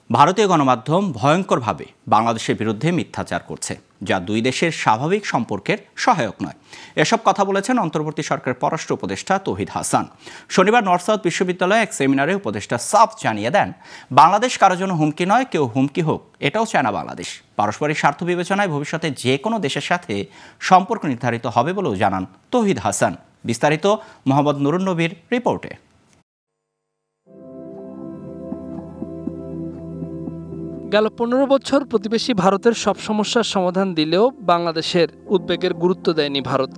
ভারতীয় গণমাধ্যম ভয়ঙ্করভাবে বাংলাদেশের বিরুদ্ধে মিথ্যাচার করছে, যা দুই দেশের স্বাভাবিক সম্পর্কের সহায়ক নয়। এসব কথা বলেছেন অন্তর্বর্তী সরকারের পররাষ্ট্র উপদেষ্টা তৌহিদ হাসান। শনিবার নর্থ সাউথ বিশ্ববিদ্যালয়ে এক সেমিনারে উপদেষ্টা সাফ জানিয়ে দেন, বাংলাদেশ কারো জন্য হুমকি নয়, কেউ হুমকি হোক এটাও চায় না বাংলাদেশ। পারস্পরিক স্বার্থ বিবেচনায় ভবিষ্যতে যে কোনো দেশের সাথে সম্পর্ক নির্ধারিত হবে বলেও জানান তৌহিদ হাসান। বিস্তারিত মোহাম্মদ নুরুন নবীর রিপোর্টে। গেল 15 বছর প্রতিবেশী ভারতের সব সমস্যার সমাধান দিলেও বাংলাদেশের উদ্বেগের গুরুত্ব দেয়নি ভারত।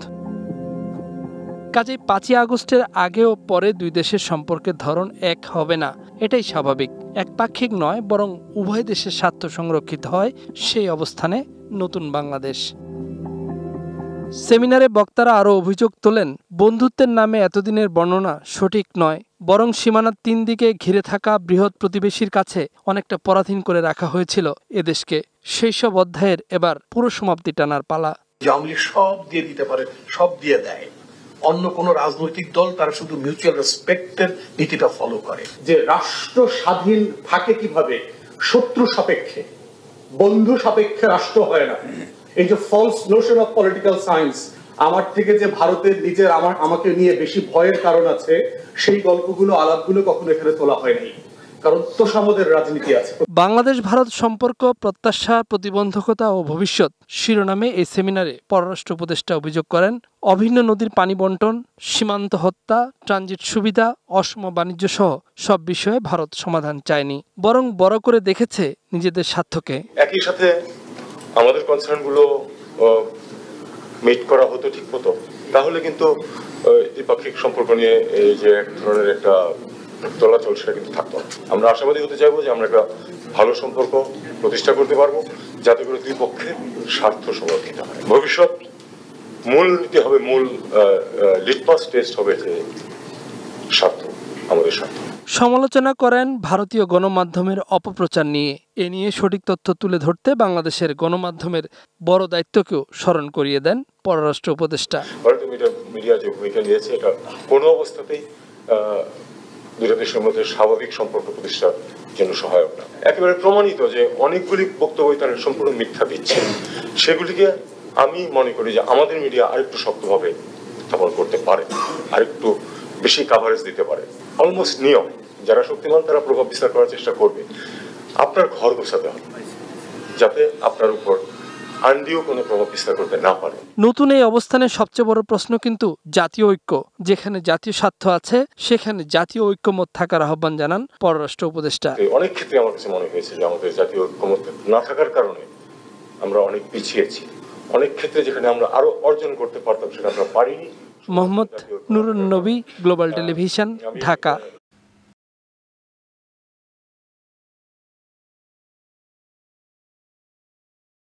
কাজেই 5ই আগস্টের আগে ও পরে দুই দেশের সম্পর্কের ধরন এক হবে না, এটাই স্বাভাবিক। একপাক্ষিক নয়, বরং উভয় দেশের স্বার্থ সংরক্ষিত হয়, সেই অবস্থানে নতুন বাংলাদেশ। সেমিনারে বক্তারা আরও অভিযোগ তোলেন, বন্ধুত্বের নামে এতদিনের বর্ণনা সঠিক নয়, বরং সীমানার 3 দিকে ঘিরে থাকা বৃহৎ প্রতিবেশীর কাছে অনেকটা পরাধীন করে রাখা হয়েছিল এদেশকে। সেই সব অধ্যায়ের এবার পুরো সমাপ্তি টানার পালা। আওয়ামী লীগ সব দিয়ে দিতে পারে, সব দিয়ে দেয়। অন্য কোন রাজনৈতিক দল তারা শুধু মিউচুয়াল রেসপেক্টের নীতিটা ফলো করে। যে রাষ্ট্র স্বাধীন থাকে কিভাবে, শত্রু সাপেক্ষে, বন্ধু সাপেক্ষে রাষ্ট্র হয় না। এই যে false notion of political science, আমার থেকে যে ভারতের নিজের আমাকে নিয়ে বেশি ভয়ের কারণ আছে, সেই গল্পগুলো আলাপগুলো কখনো এখানে তোলা হয় নাই, কারণ তোষামোদের রাজনীতি আছে। বাংলাদেশ ভারত সম্পর্ক, প্রত্যাশা, প্রতিবন্ধকতা ও ভবিষ্যৎ শিরোনামে এই সেমিনারে পররাষ্ট্র উপদেষ্টা অভিযোগ করেন, অভিন্ন নদীর পানি বন্টন, সীমান্ত হত্যা, ট্রানজিট সুবিধা, অসম বাণিজ্য সহ সব বিষয়ে ভারত সমাধান চায়নি, বরং বড় করে দেখেছে নিজেদের স্বার্থকে। একই সাথে আমাদের কনসার্নগুলো মিট করা হতো ঠিক মতো, তাহলে কিন্তু দ্বিপাক্ষিক সম্পর্ক নিয়ে এই যে এক ধরনের একটা চলাচল, সেটা কিন্তু থাকতো না। আমরা আশাবাদী হতে চাইবো যে আমরা একটা ভালো সম্পর্ক প্রতিষ্ঠা করতে পারবো, যাতে করে দুই পক্ষের স্বার্থ সংরক্ষিত হয়। ভবিষ্যৎ মূল নীতি হবে, মূল লিটমাস টেস্ট হবে যে স্বার্থ, আমাদের স্বার্থ। সমালোচনা করেন ভারতীয় গণমাধ্যমের অপপ্রচার নিয়ে। এ নিয়ে সঠিক তথ্য তুলে ধরতে বাংলাদেশের গণমাধ্যমের বড় দায়িত্বকেও স্মরণ করিয়ে দেন পররাষ্ট্র উপদেষ্টা। ভারতীয় মিডিয়া যে ভূমিকা নিয়েছে, এটা কোনো অবস্থাতেই দুই দেশের মধ্যে স্বাভাবিক সম্পর্ক প্রতিষ্ঠার জন্য সহায়ক না। একেবারে প্রমাণিত যে অনেকগুলি বক্তব্য তারা সম্পূর্ণ মিথ্যা দিচ্ছে, সেগুলিকে আমি মনে করি যে আমাদের মিডিয়া আরেকটু শক্তভাবে উত্থাপন করতে পারে, আরেকটু বেশি কাভারেজ দিতে পারে। অলমোস্ট নিয়ম, যারা শক্তিমান তারা প্রভাব বিস্তার করার চেষ্টা করবে। আপনার ঘর গোছাতে হবে, যাতে আপনার উপর আন্ডিও কোনো প্রভাব বিস্তার করতে না পারে। নতুন এই অবস্থানের সবচেয়ে বড় প্রশ্ন কিন্তু জাতীয় ঐক্য। যেখানে জাতীয় স্বার্থ আছে, সেখানে জাতীয় ঐক্যমত থাকার আহ্বান জানান পররাষ্ট্র উপদেষ্টা। অনেক ক্ষেত্রে আমার কাছে মনে হয়েছে যে আমাদের জাতীয় ঐক্যমত না থাকার কারণে আমরা অনেক পিছিয়েছি। অনেক ক্ষেত্রে যেখানে আমরা আরো অর্জন করতে পারতাম, সেটা আমরা পারিনি। মোহাম্মদ নুরুন নবী, গ্লোবাল টেলিভিশন, ঢাকা।